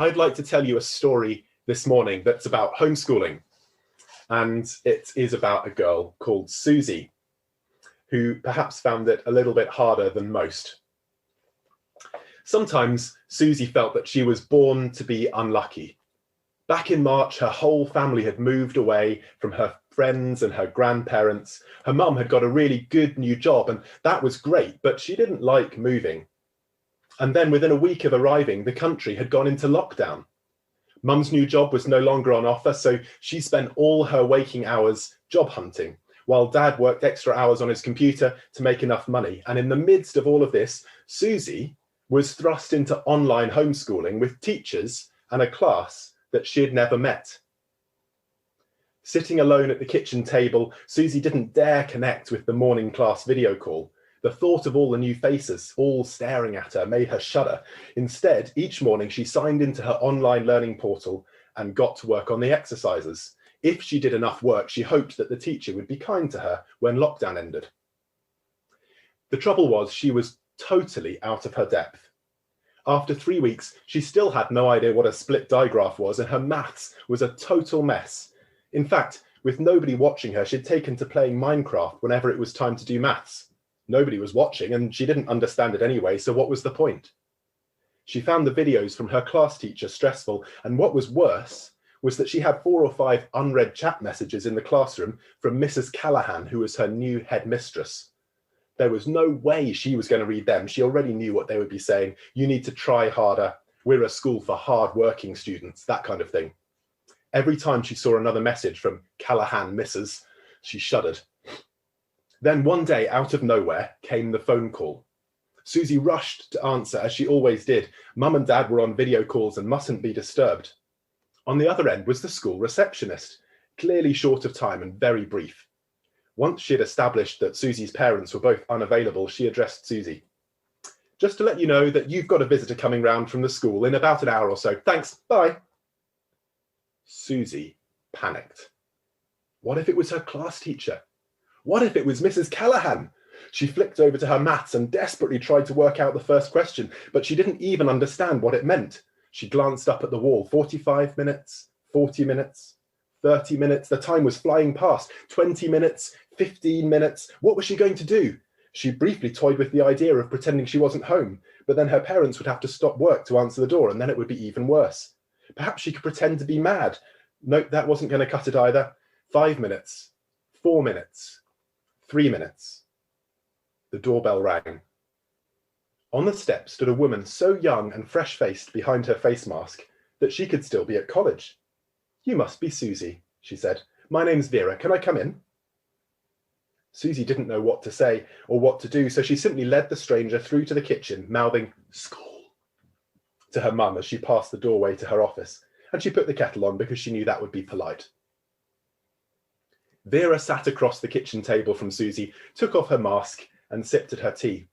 I'd like to tell you a story this morning that's about homeschooling, and it is about a girl called Susie, who perhaps found it a little bit harder than most. Sometimes Susie felt that she was born to be unlucky. Back in March, her whole family had moved away from her friends and her grandparents. Her mum had got a really good new job, and that was great, but she didn't like moving. And then within a week of arriving, the country had gone into lockdown. Mum's new job was no longer on offer, so she spent all her waking hours job hunting, while Dad worked extra hours on his computer to make enough money. And in the midst of all of this, Susie was thrust into online homeschooling with teachers and a class that she had never met. Sitting alone at the kitchen table, Susie didn't dare connect with the morning class video call. The thought of all the new faces, all staring at her, made her shudder. Instead, each morning she signed into her online learning portal and got to work on the exercises. If she did enough work, she hoped that the teacher would be kind to her when lockdown ended. The trouble was, she was totally out of her depth. After 3 weeks, she still had no idea what a split digraph was, and her maths was a total mess. In fact, with nobody watching her, she'd taken to playing Minecraft whenever it was time to do maths. Nobody was watching, and she didn't understand it anyway, so what was the point? She found the videos from her class teacher stressful, and what was worse was that she had 4 or 5 unread chat messages in the classroom from Mrs. Callahan, who was her new headmistress. There was no way she was going to read them. She already knew what they would be saying. You need to try harder. We're a school for hard-working students, that kind of thing. Every time she saw another message from Callahan Mrs., she shuddered. Then one day, out of nowhere, came the phone call. Susie rushed to answer, as she always did. Mum and Dad were on video calls and mustn't be disturbed. On the other end was the school receptionist, clearly short of time and very brief. Once she had established that Susie's parents were both unavailable, she addressed Susie. "Just to let you know that you've got a visitor coming round from the school in about an hour or so. Thanks, bye." Susie panicked. What if it was her class teacher? What if it was Mrs. Callahan? She flicked over to her maths and desperately tried to work out the first question, but she didn't even understand what it meant. She glanced up at the wall. 45 minutes, 40 minutes, 30 minutes. The time was flying past. 20 minutes, 15 minutes. What was she going to do? She briefly toyed with the idea of pretending she wasn't home, but then her parents would have to stop work to answer the door, and then it would be even worse. Perhaps she could pretend to be mad. Nope, that wasn't going to cut it either. 5 minutes, 4 minutes. 3 minutes. The doorbell rang. On the step stood a woman so young and fresh-faced behind her face mask that she could still be at college. "You must be Susie," she said. "My name's Vera. Can I come in?" Susie didn't know what to say or what to do, so she simply led the stranger through to the kitchen, mouthing "school" to her mum as she passed the doorway to her office, and she put the kettle on because she knew that would be polite. Vera sat across the kitchen table from Susie, took off her mask and sipped at her tea.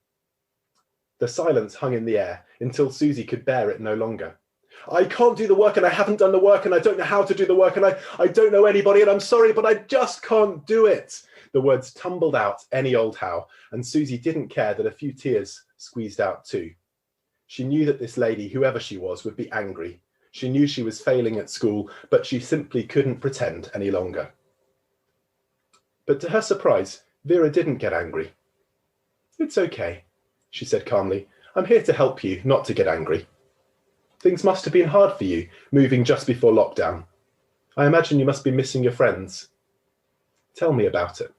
The silence hung in the air until Susie could bear it no longer. "I can't do the work, and I haven't done the work, and I don't know how to do the work, and I don't know anybody, and I'm sorry, but I just can't do it." The words tumbled out any old how, and Susie didn't care that a few tears squeezed out too. She knew that this lady, whoever she was, would be angry. She knew she was failing at school, but she simply couldn't pretend any longer. But to her surprise, Vera didn't get angry. "It's okay," she said calmly. "I'm here to help you, not to get angry. Things must have been hard for you, moving just before lockdown. I imagine you must be missing your friends. Tell me about it."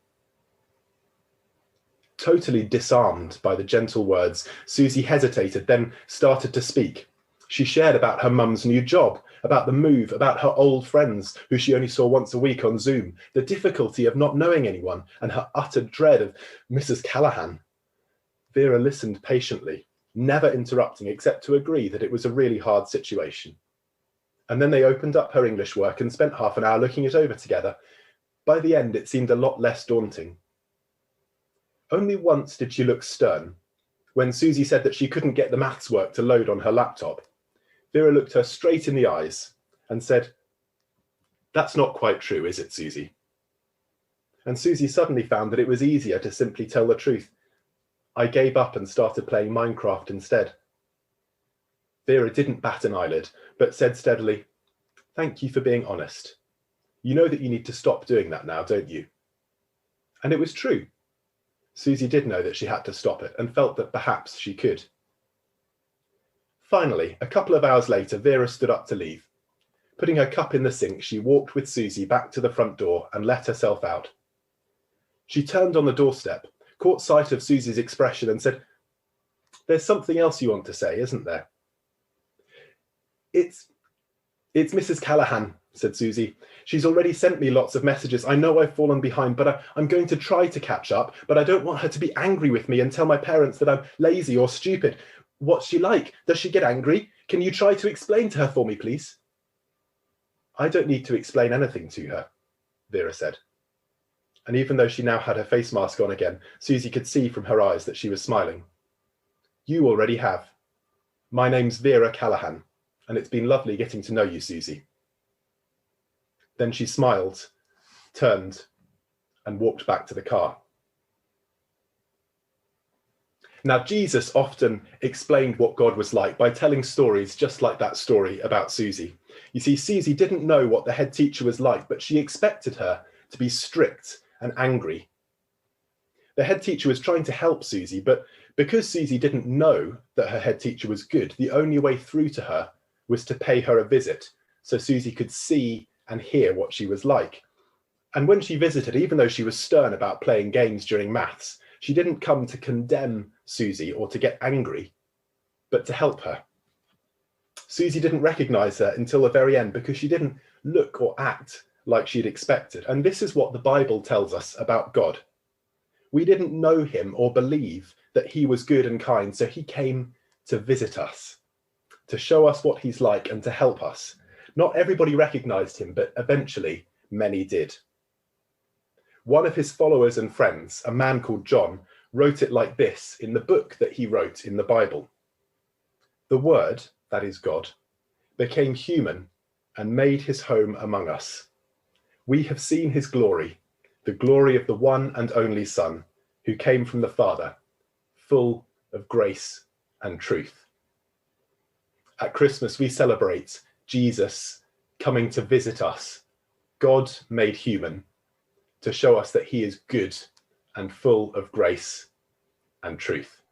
Totally disarmed by the gentle words, Susie hesitated, then started to speak. She shared about her mum's new job, about the move, about her old friends who she only saw once a week on Zoom, the difficulty of not knowing anyone, and her utter dread of Mrs. Callahan. Vera listened patiently, never interrupting except to agree that it was a really hard situation. And then they opened up her English work and spent half an hour looking it over together. By the end, it seemed a lot less daunting. Only once did she look stern, when Susie said that she couldn't get the maths work to load on her laptop. Vera looked her straight in the eyes and said, "That's not quite true, is it, Susie?" And Susie suddenly found that it was easier to simply tell the truth. "I gave up and started playing Minecraft instead." Vera didn't bat an eyelid, but said steadily, "Thank you for being honest. You know that you need to stop doing that now, don't you?" And it was true. Susie did know that she had to stop it and felt that perhaps she could. Finally, a couple of hours later, Vera stood up to leave. Putting her cup in the sink, she walked with Susie back to the front door and let herself out. She turned on the doorstep, caught sight of Susie's expression and said, "There's something else you want to say, isn't there?" It's Mrs. Callahan," said Susie. "She's already sent me lots of messages. I know I've fallen behind, but I'm going to try to catch up, but I don't want her to be angry with me and tell my parents that I'm lazy or stupid. What's she like? Does she get angry? Can you try to explain to her for me, please?" "I don't need to explain anything to her," Vera said. And even though she now had her face mask on again, Susie could see from her eyes that she was smiling. "You already have. My name's Vera Callahan, and it's been lovely getting to know you, Susie." Then she smiled, turned, and walked back to the car. Now, Jesus often explained what God was like by telling stories just like that story about Susie. You see, Susie didn't know what the head teacher was like, but she expected her to be strict and angry. The head teacher was trying to help Susie, but because Susie didn't know that her head teacher was good, the only way through to her was to pay her a visit so Susie could see and hear what she was like. And when she visited, even though she was stern about playing games during maths, she didn't come to condemn Susie or to get angry, but to help her. Susie didn't recognize her until the very end because she didn't look or act like she'd expected. And this is what the Bible tells us about God. We didn't know him or believe that he was good and kind, so he came to visit us, to show us what he's like and to help us. Not everybody recognized him, but eventually many did. One of his followers and friends, a man called John, wrote it like this in the book that he wrote in the Bible. "The Word, that is God, became human and made his home among us. We have seen his glory, the glory of the one and only Son, who came from the Father, full of grace and truth." At Christmas, we celebrate Jesus coming to visit us, God made human, to show us that he is good and full of grace and truth.